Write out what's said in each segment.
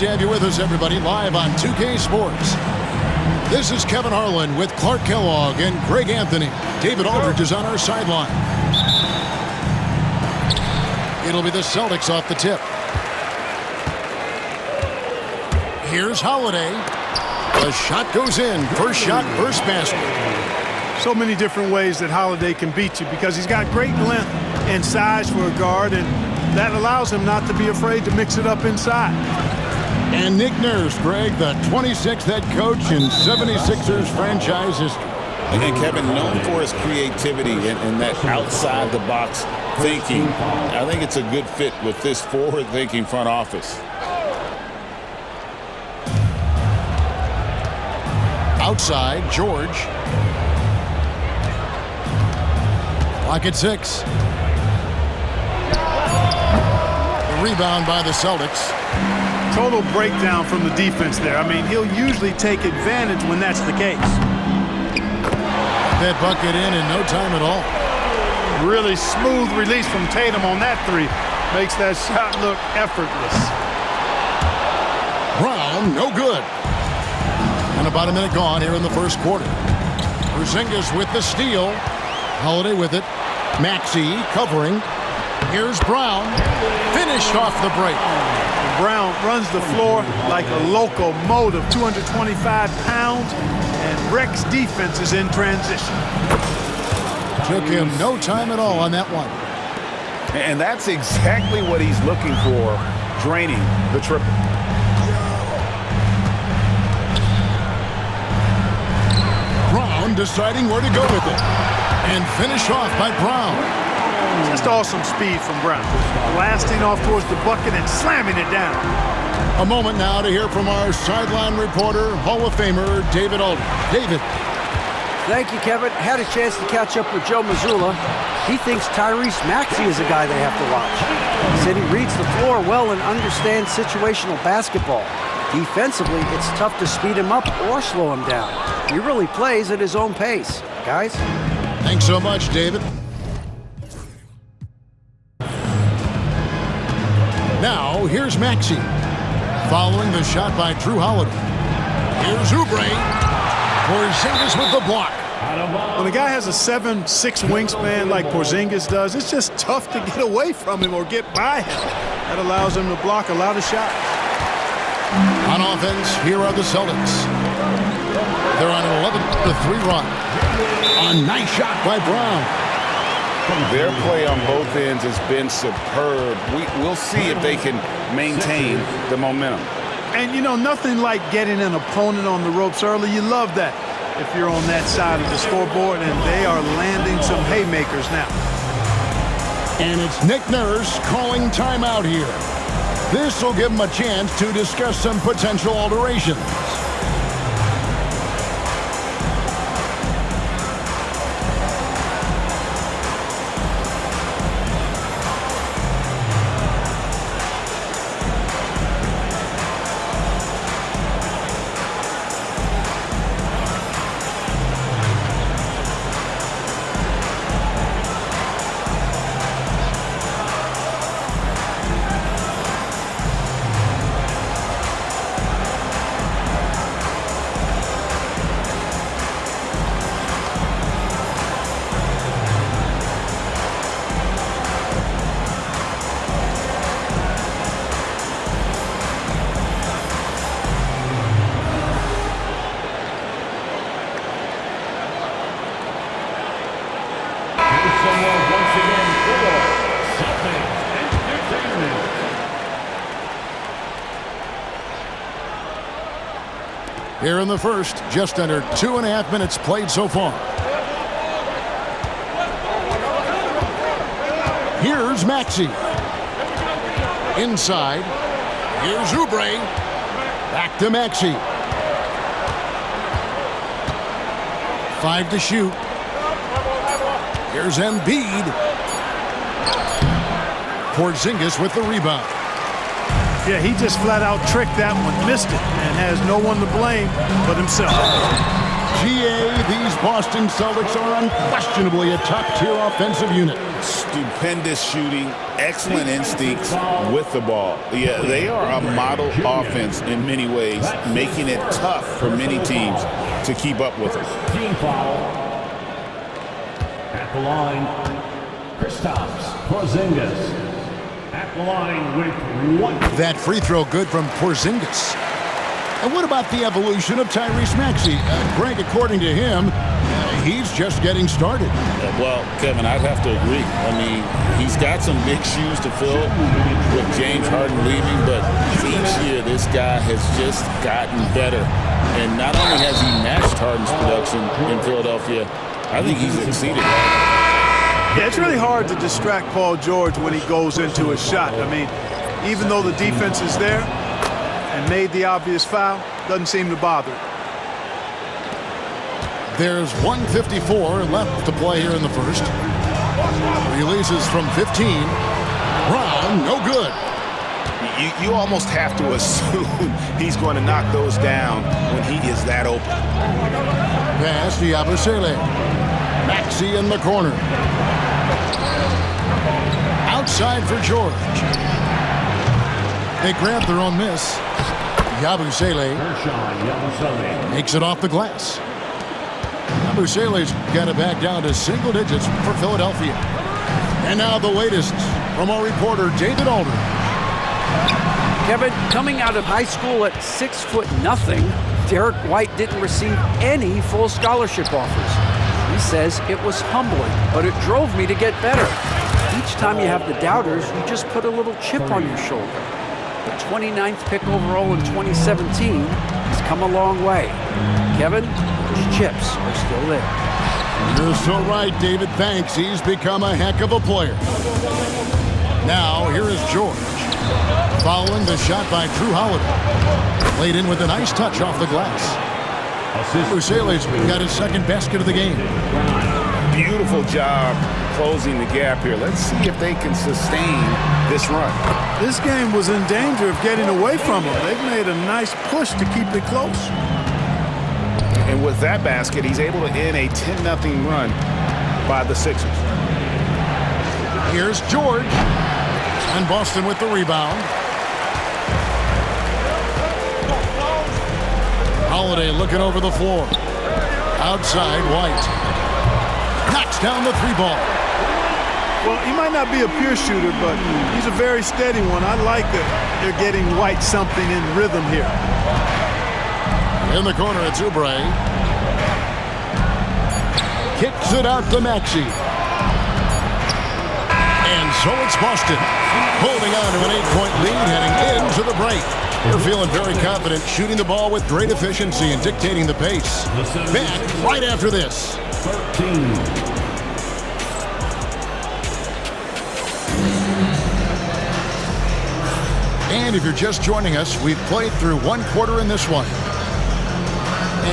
to have you with us, everybody, live on 2K Sports. This is Kevin Harlan with Clark Kellogg and Greg Anthony. David Aldridge is on our sideline. It'll be the Celtics off the tip. Here's Holiday. The shot goes in. First shot, first basket. So many different ways that Holiday can beat you because he's got great length and size for a guard, and that allows him not to be afraid to mix it up inside. And Nick Nurse, Greg, the 26th head coach in 76ers franchise history. And Kevin, known for his creativity and that outside-the-box thinking. I think it's a good fit with this forward-thinking front office. Outside, George. Clock at 6. The rebound by the Celtics. Total breakdown from the defense there. I mean, he'll usually take advantage when that's the case. That bucket in no time at all. Really smooth release from Tatum on that three. Makes that shot look effortless. Brown, no good. And about a minute gone here in the first quarter. Porzingis with the steal. Holiday with it. Maxey covering. Here's Brown. Finished off the break. Brown runs the floor like a locomotive, 225 pounds, and Rex defense is in transition. Took him no time at all on that one. And that's exactly what he's looking for, draining the triple. Brown deciding where to go with it. And finished off by Brown. Just awesome speed from Brown. Blasting off towards the bucket and slamming it down. A moment now to hear from our sideline reporter, Hall of Famer David Aldridge. David. Thank you, Kevin. Had a chance to catch up with Joe Mazzulla. He thinks Tyrese Maxey is a guy they have to watch. He said he reads the floor well and understands situational basketball. Defensively, it's tough to speed him up or slow him down. He really plays at his own pace. Guys? Thanks so much, David. Now, here's Maxey. Following the shot by Drew Holiday. Here's Oubre. Porzingis with the block. When a guy has a 7'6" wingspan like Porzingis does, it's just tough to get away from him or get by him. That allows him to block a lot of shots. On offense, here are the Celtics. They're on an 11-3 run. A nice shot by Brown. Their play on both ends has been superb. We'll see if they can maintain the momentum. And, you know, nothing like getting an opponent on the ropes early. You love that if you're on that side of the scoreboard, and they are landing some haymakers now. And it's Nick Nurse calling timeout here. This will give him a chance to discuss some potential alterations. Here in the first, just under 2.5 minutes played so far. Here's Maxey. Inside. Here's Oubre. Back to Maxey. 5 to shoot. Here's Embiid. Porzingis with the rebound. Yeah, he just flat out tricked that one, missed it, and has no one to blame but himself. GA, these Boston Celtics are unquestionably a top-tier offensive unit. Stupendous shooting, excellent instincts with the ball. Yeah, they are a model offense in many ways, making it tough for many teams to keep up with them. Team foul. At the line, Kristaps Porzingis. At the line with 1. That free throw good from Porzingis. And what about the evolution of Tyrese Maxey? Greg, according to him, he's just getting started. Well, Kevin, I'd have to agree. I mean, he's got some big shoes to fill with James Harden leaving, but each year this guy has just gotten better. And not only has he matched Harden's production in Philadelphia, I think he's exceeded that. Yeah, it's really hard to distract Paul George when he goes into a shot. I mean, even though the defense is there and made the obvious foul, doesn't seem to bother. There's 1:54 left to play here in the first. Releases from 15. Brown, no good. You almost have to assume he's going to knock those down when he is that open. Pass to Yabusele. Maxey in the corner. Outside for George. They grab their own miss. Yabusele makes it off the glass. Yabusele's got it back down to single digits for Philadelphia. And now the latest from our reporter, David Aldridge. Kevin, coming out of high school at 6'0", Derek White didn't receive any full scholarship offers. He says it was humbling, but it drove me to get better. Each time you have the doubters, you just put a little chip on your shoulder. The 29th pick overall in 2017 has come a long way. Kevin, those chips are still there. You're so right, David. Thanks. He's become a heck of a player. Now, here is George. Following the shot by Drew Holiday. Laid in with a nice touch off the glass. Yabusele's got his second basket of the game. Beautiful job closing the gap here. Let's see if they can sustain this run. This game was in danger of getting away from them. They've made a nice push to keep it close. And with that basket, he's able to end a 10-0 run by the Sixers. Here's George. And Boston with the rebound. Holiday looking over the floor. Outside, White. Knocks down the three ball. Well, he might not be a pure shooter, but he's a very steady one. I like that they're getting White something in rhythm here. In the corner, it's Oubre. Kicks it out to Maxey. And so it's Boston, holding on to an 8-point lead heading into the break. They're feeling very confident, shooting the ball with great efficiency and dictating the pace. Back right after this. 13. And if you're just joining us, we've played through one quarter in this one.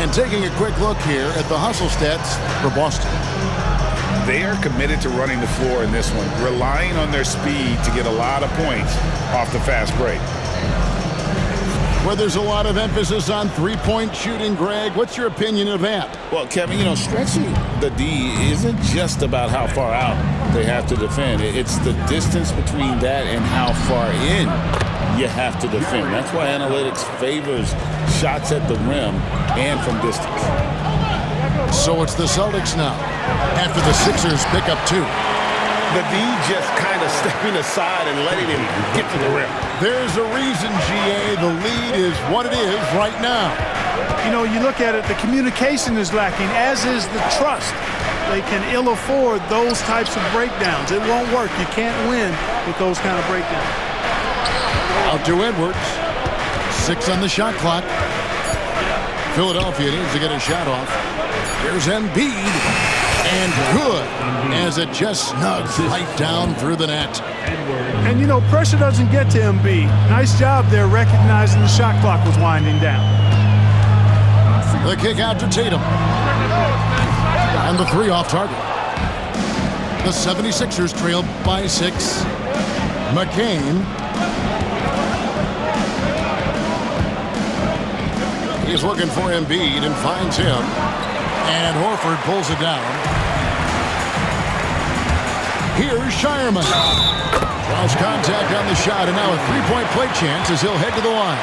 And taking a quick look here at the hustle stats for Boston. They are committed to running the floor in this one, relying on their speed to get a lot of points off the fast break. Where there's a lot of emphasis on three-point shooting, Greg, what's your opinion of that? Well, Kevin, stretching the D isn't just about how far out they have to defend. It's the distance between that and how far in you have to defend. That's why analytics favors shots at the rim and from distance. So it's the Celtics now, after the Sixers pick up 2. The D just kind of stepping aside and letting him get to the rim. There's a reason, GA, the lead is what it is right now. You look at it, the communication is lacking, as is the trust. They can ill afford those types of breakdowns. It won't work. You can't win with those kind of breakdowns. Out to Edwards. 6 on the shot clock. Philadelphia needs to get a shot off. Here's Embiid. And good, as it just snugs right down through the net. And, pressure doesn't get to Embiid. Nice job there recognizing the shot clock was winding down. The kick out to Tatum. And the 3 off target. The 76ers trail by 6. McCain. He's looking for Embiid and finds him. And Horford pulls it down. Here's Shireman. Draws contact on the shot, and now a three-point play chance as he'll head to the line.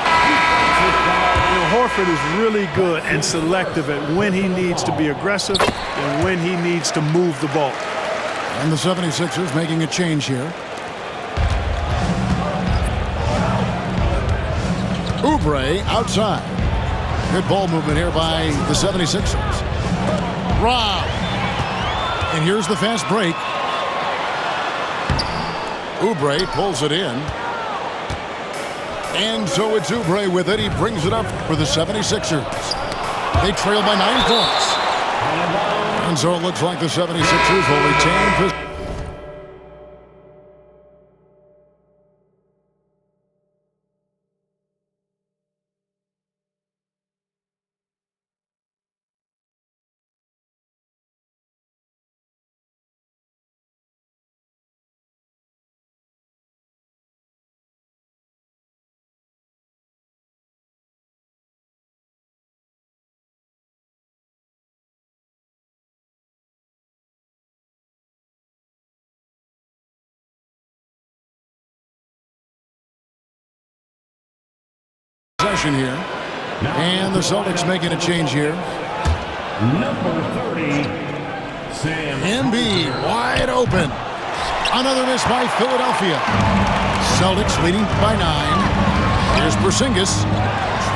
Horford is really good and selective at when he needs to be aggressive and when he needs to move the ball. And the 76ers making a change here. Oubre outside. Good ball movement here by the 76ers. Rob. And here's the fast break. Oubre pulls it in. And so it's Oubre with it. He brings it up for the 76ers. They trail by 9 points. And so it looks like the 76ers will retain possession. Here. And the Celtics making a change here. Number 30, Sam Embiid wide open. Another miss by Philadelphia. Celtics leading by 9. Here's Porzingis.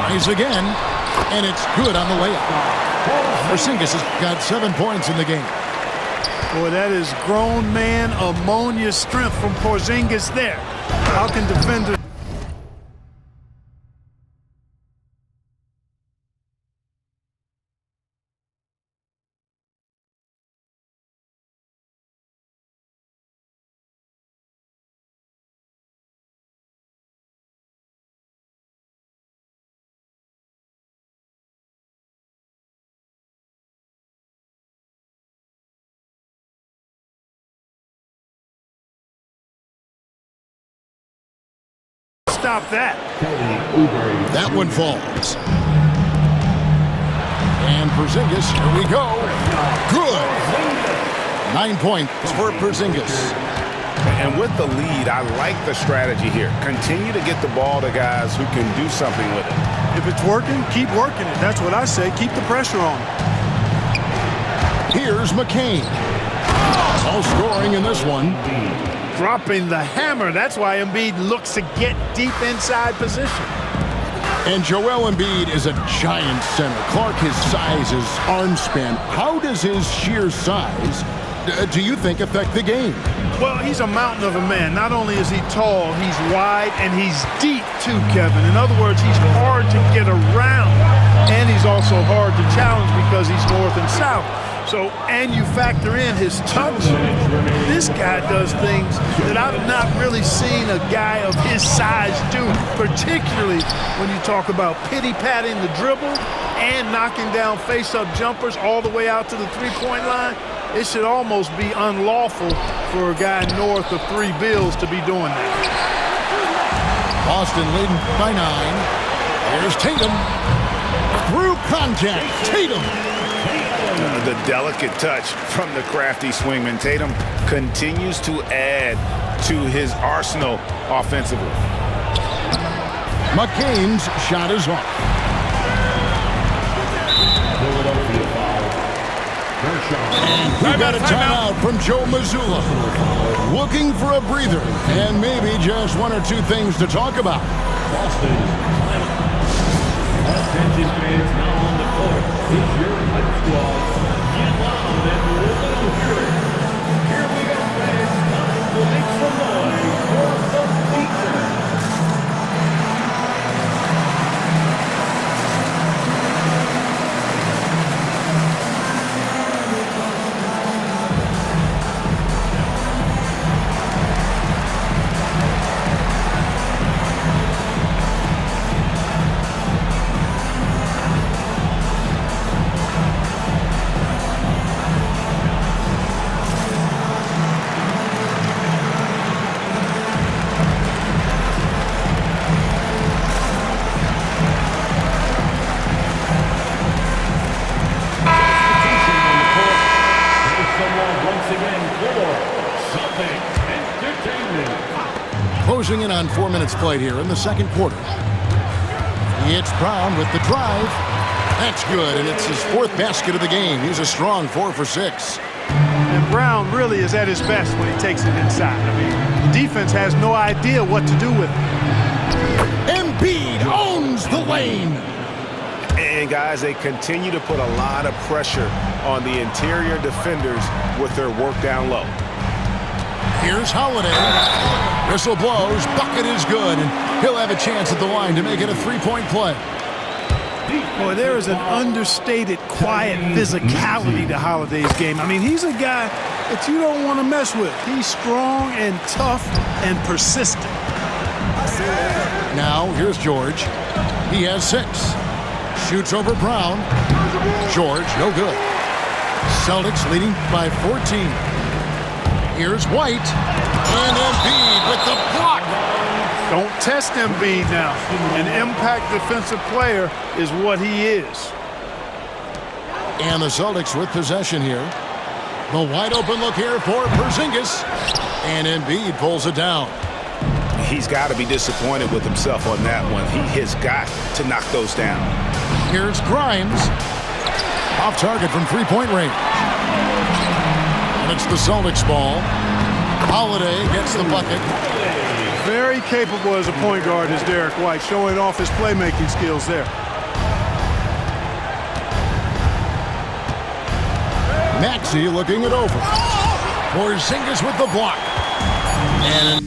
Tries again. And it's good on the layup. Porzingis has got 7 points in the game. Boy, that is grown man ammonia strength from Porzingis there. How can defenders... stop that. That one falls. And Porzingis, here we go. Good. 9 points for Porzingis. And with the lead, I like the strategy here. Continue to get the ball to guys who can do something with it. If it's working, keep working it. That's what I say. Keep the pressure on. Here's McCain. All scoring in this one. Dropping the hammer. That's why Embiid looks to get deep inside position. And Joel Embiid is a giant center. Clark, his size, his arm span. How does his sheer size, do you think, affect the game? Well, he's a mountain of a man. Not only is he tall, he's wide, and he's deep too, Kevin. In other words, he's hard to get around, and he's also hard to challenge because he's north and south. So, and you factor in his touch, this guy does things that I've not really seen a guy of his size do, particularly when you talk about pity-patting the dribble and knocking down face-up jumpers all the way out to the three-point line. It should almost be unlawful for a guy north of 3 bills to be doing that. Boston leading by 9. Here's Tatum. Through contact, Tatum. The delicate touch from the crafty swingman. Tatum continues to add to his arsenal offensively. McCain's shot is off. And we got a timeout from Joe Mazzulla. Looking for a breather and maybe just 1 or 2 things to talk about. Boston. Attention fans now on the court. It's your hype squad. Get loud and we're going to hear it. Here we go, fans. Time to make some noise for some defense. closing in on 4 minutes played here in the second quarter. It's Brown with the drive. That's good, and it's his 4th basket of the game. He's a strong 4 for 6. And Brown really is at his best when he takes it inside. I mean, the defense has no idea what to do with it. Embiid owns the lane. And guys, they continue to put a lot of pressure on the interior defenders with their work down low. Here's Holiday. Whistle blows. Bucket is good, and he'll have a chance at the line to make it a 3-point play. Boy, there is an understated, quiet physicality to Holiday's game. I mean, he's a guy that you don't want to mess with. He's strong and tough and persistent. Now, here's George. He has 6. Shoots over Brown. George, no good. Celtics leading by 14. Here's White. And Embiid with the block. Don't test Embiid now. An impact defensive player is what he is. And the Celtics with possession here. The wide open look here for Porzingis. And Embiid pulls it down. He's got to be disappointed with himself on that one. He has got to knock those down. Here's Grimes. Off target from 3-point range. And it's the Celtics ball. Holiday gets the bucket. Very capable as a point guard is Derek White, showing off his playmaking skills there. Maxey looking it over. Porzingis with the block. And